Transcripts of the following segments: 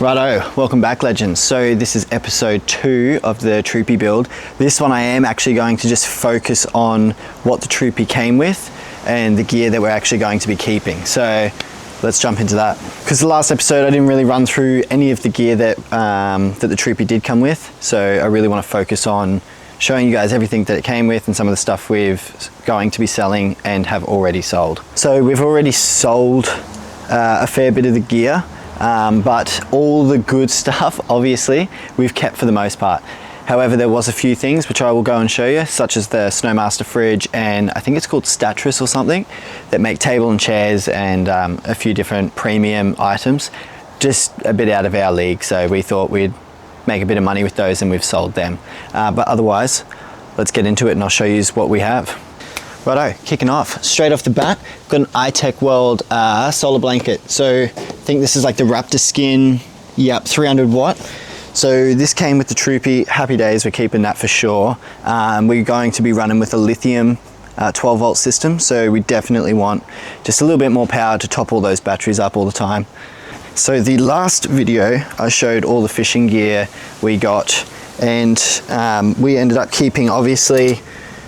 Righto, welcome back legends. So this is episode 2 of the Troopy build. This one I am actually going to just focus on what the Troopy came with and the gear that we're actually going to be keeping. So let's jump into that. Because the last episode I didn't really run through any of the gear that, that the Troopy did come with. So I really want to focus on showing you guys everything that it came with and some of the stuff we're going to be selling and have already sold. So we've already sold a fair bit of the gear. But all the good stuff, obviously, we've kept for the most part. However, there was a few things which I will go and show you, such as the Snowmaster fridge and I think it's called Statris or something, that make table and chairs and a few different premium items. Just a bit out of our league, so we thought we'd make a bit of money with those and we've sold them. But otherwise, let's get into it and I'll show you what we have. Righto, kicking off. Straight off the bat, got an iTech World solar blanket. So I think this is like the Raptor Skin, yep, 300 watt. So this came with the Troopy. Happy days, we're keeping that for sure. We're going to be running with a lithium 12 volt system. So we definitely want just a little bit more power to top all those batteries up all the time. So the last video, I showed all the fishing gear we got and we ended up keeping obviously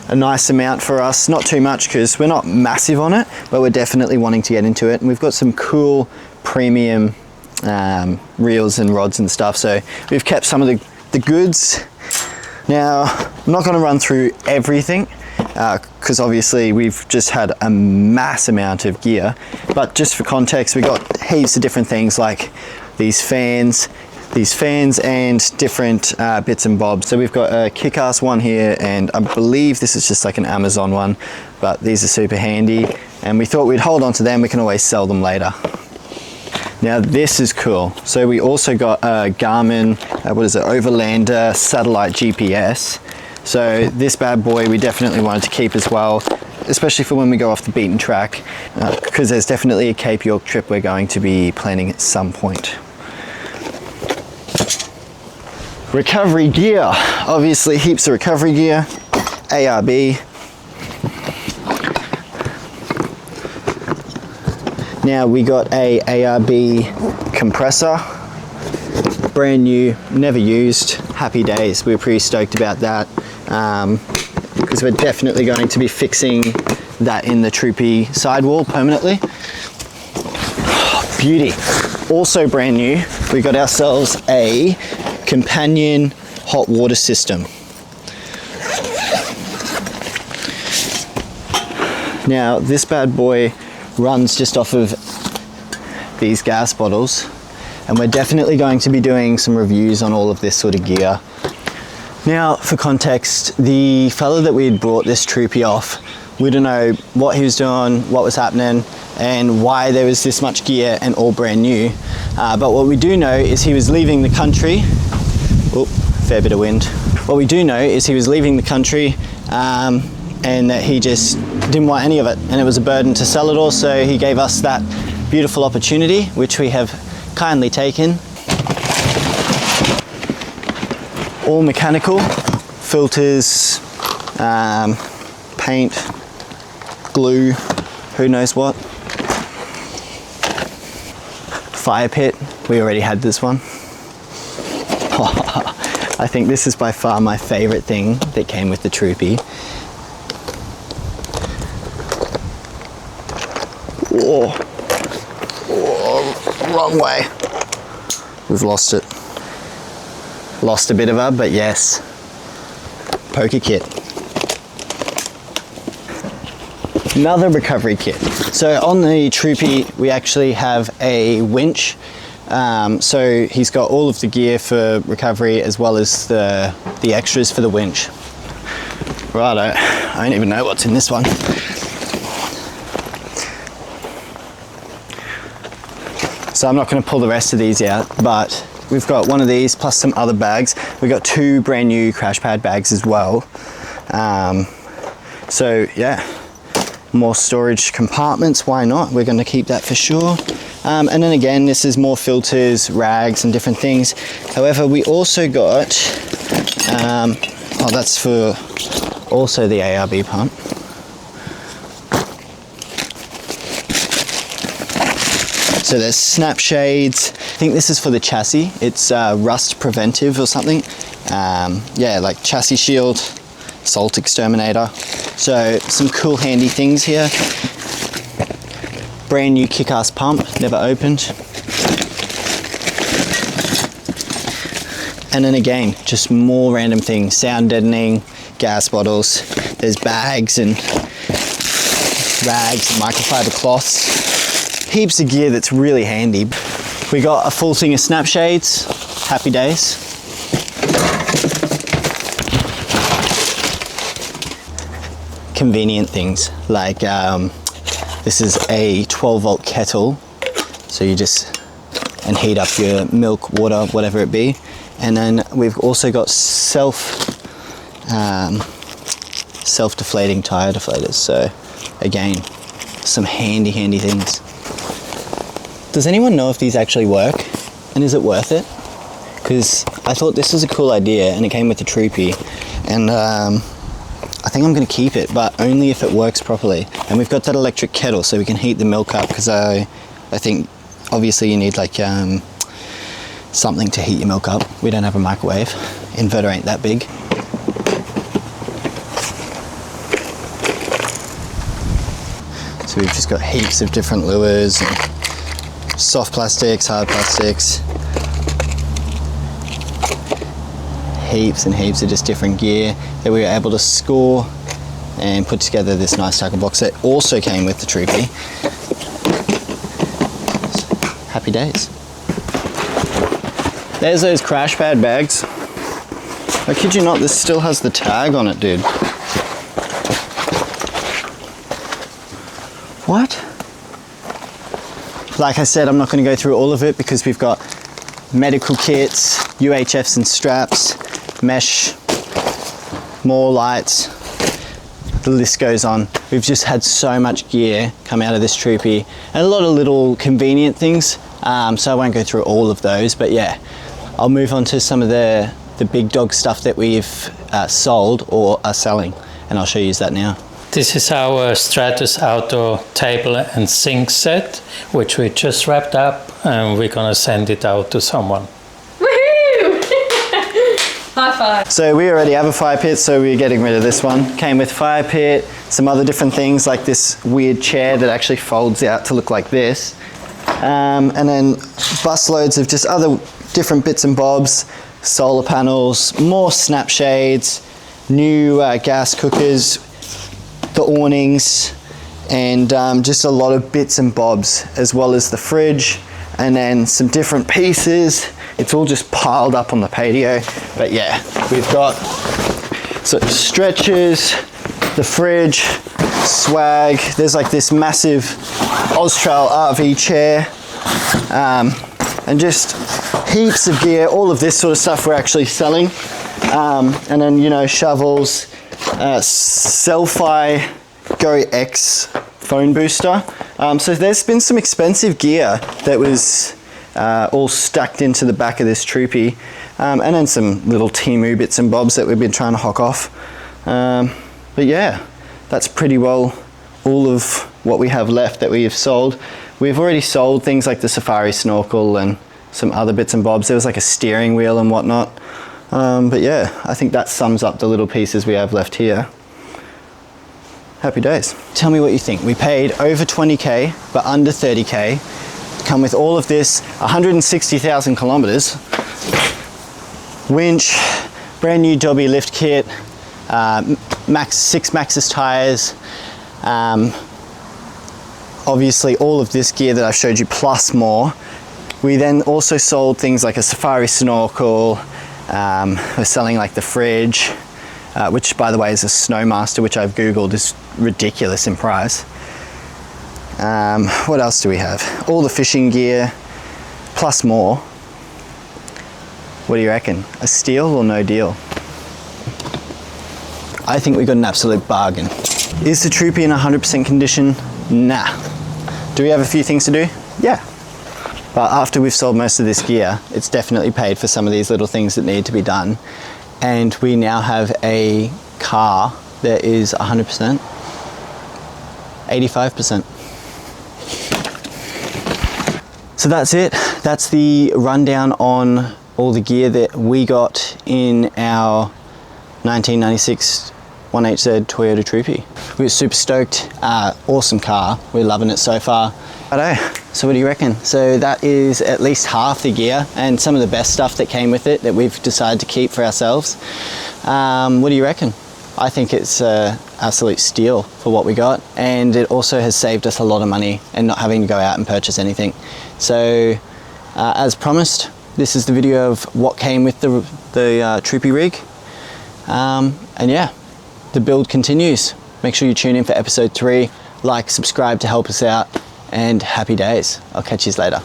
a nice amount for us, not too much because we're not massive on it, but we're definitely wanting to get into it. And we've got some cool premium reels and rods and stuff. So we've kept some of the goods. Now, I'm not gonna run through everything because obviously we've just had a mass amount of gear, but just for context, we got heaps of different things like these fans and different bits and bobs. So we've got a kick-ass one here, and I believe this is just like an Amazon one, but these are super handy, and we thought we'd hold on to them. We can always sell them later. Now this is cool. So we also got a Garmin, Overlander satellite GPS. So this bad boy we definitely wanted to keep as well, especially for when we go off the beaten track, because there's definitely a Cape York trip we're going to be planning at some point. Recovery gear, obviously heaps of recovery gear, ARB. Now we got a ARB compressor, brand new, never used, happy days. We were pretty stoked about that because we're definitely going to be fixing that in the Troopy sidewall permanently. Beauty. Also brand new, we got ourselves a companion hot water system. Now this bad boy runs just off of these gas bottles, and we're definitely going to be doing some reviews on all of this sort of gear. Now for context, the fella that we had brought this Troopy off, we don't know what he was doing, what was happening, and why there was this much gear and all brand new. But what we do know is he was leaving the country. Oh, fair bit of wind. What we do know is he was leaving the country and that he just didn't want any of it, and it was a burden to sell it all, so he gave us that beautiful opportunity, which we have kindly taken. All mechanical, filters, paint, glue, who knows what. Fire pit, we already had this one. I think this is by far my favorite thing that came with the Troopy. Whoa. Whoa, wrong way. We've lost it. Lost a bit of her, but yes. Poker kit. Another recovery kit. So on the Troopy, we actually have a winch. So he's got all of the gear for recovery as well as the extras for the winch. Righto, I don't even know what's in this one. So I'm not going to pull the rest of these out, but we've got one of these plus some other bags. We've got 2 brand new crash pad bags as well. So yeah, more storage compartments, why not? We're going to keep that for sure. And then again, this is more filters, rags and different things. However, we also got, oh, that's for also the ARB pump. So there's snap shades. I think this is for the chassis. It's rust preventive or something. Yeah, like chassis shield, salt exterminator. So some cool handy things here. Brand new kick-ass pump, never opened. And then again, just more random things. Sound deadening, gas bottles. There's bags and rags and microfiber cloths. Heaps of gear that's really handy. We got a full thing of snap shades. Happy days. Convenient things like this is a 12 volt kettle. So you just and heat up your milk, water, whatever it be. And then we've also got self-deflating tire deflators. So again, some handy things. Does anyone know if these actually work? And is it worth it? Because I thought this was a cool idea and it came with the Troopy. And I think I'm gonna keep it, but only if it works properly. And we've got that electric kettle so we can heat the milk up, because I think obviously you need like something to heat your milk up. We don't have a microwave. Inverter ain't that big. So we've just got heaps of different lures, and soft plastics, hard plastics, heaps and heaps of just different gear that we were able to score and put together this nice tackle box that also came with the Troopy. Happy days. There's those crash pad bags. I kid you not, this still has the tag on it, dude. What? Like I said, I'm not going to go through all of it because we've got medical kits, UHFs and straps, mesh, more lights, the list goes on. We've just had so much gear come out of this Troopy and a lot of little convenient things, so I won't go through all of those, but yeah, I'll move on to some of the big dog stuff that we've sold or are selling, and I'll show you that now. This is our Stratus Auto table and sink set, which we just wrapped up, and we're gonna send it out to someone. Woohoo! High five. So we already have a fire pit, so we're getting rid of this one. Came with fire pit, some other different things like this weird chair that actually folds out to look like this. And then bus loads of just other different bits and bobs, solar panels, more snap shades, new gas cookers, the awnings, and just a lot of bits and bobs, as well as the fridge, and then some different pieces. It's all just piled up on the patio. But yeah, we've got so stretchers, the fridge, swag. There's like this massive Austrail RV chair, and just heaps of gear. All of this sort of stuff we're actually selling. And then, you know, shovels, Selfie Go X phone booster. So there's been some expensive gear that was all stacked into the back of this Troopy, and then some little Temu bits and bobs that we've been trying to hock off. But yeah, that's pretty well all of what we have left that we have sold. We've already sold things like the Safari snorkel and some other bits and bobs. There was like a steering wheel and whatnot. But yeah, I think that sums up the little pieces we have left here. Happy days. Tell me what you think. We paid over 20K, but under 30K. Come with all of this, 160,000 kilometers. Winch, brand new Dobby lift kit, 6 Maxxis tires. Obviously all of this gear that I've showed you plus more. We then also sold things like a Safari snorkel. We're selling like the fridge, which by the way is a Snowmaster, which I've Googled, is ridiculous in price. What else do we have? All the fishing gear, plus more. What do you reckon? A steal or no deal? I think we got an absolute bargain. Is the Troopy in 100% condition? Nah. Do we have a few things to do? Yeah. But after we've sold most of this gear, it's definitely paid for some of these little things that need to be done. And we now have a car that is 100%, 85%. So that's it. That's the rundown on all the gear that we got in our 1996 1HZ Toyota Troopy. We were super stoked. Awesome car. We're loving it so far. So what do you reckon? So that is at least half the gear and some of the best stuff that came with it that we've decided to keep for ourselves. What do you reckon? I think it's an absolute steal for what we got, and it also has saved us a lot of money and not having to go out and purchase anything. So as promised, this is the video of what came with the Troopy rig. And yeah, the build continues. Make sure you tune in for episode 3, like, subscribe to help us out, and happy days. I'll catch you later.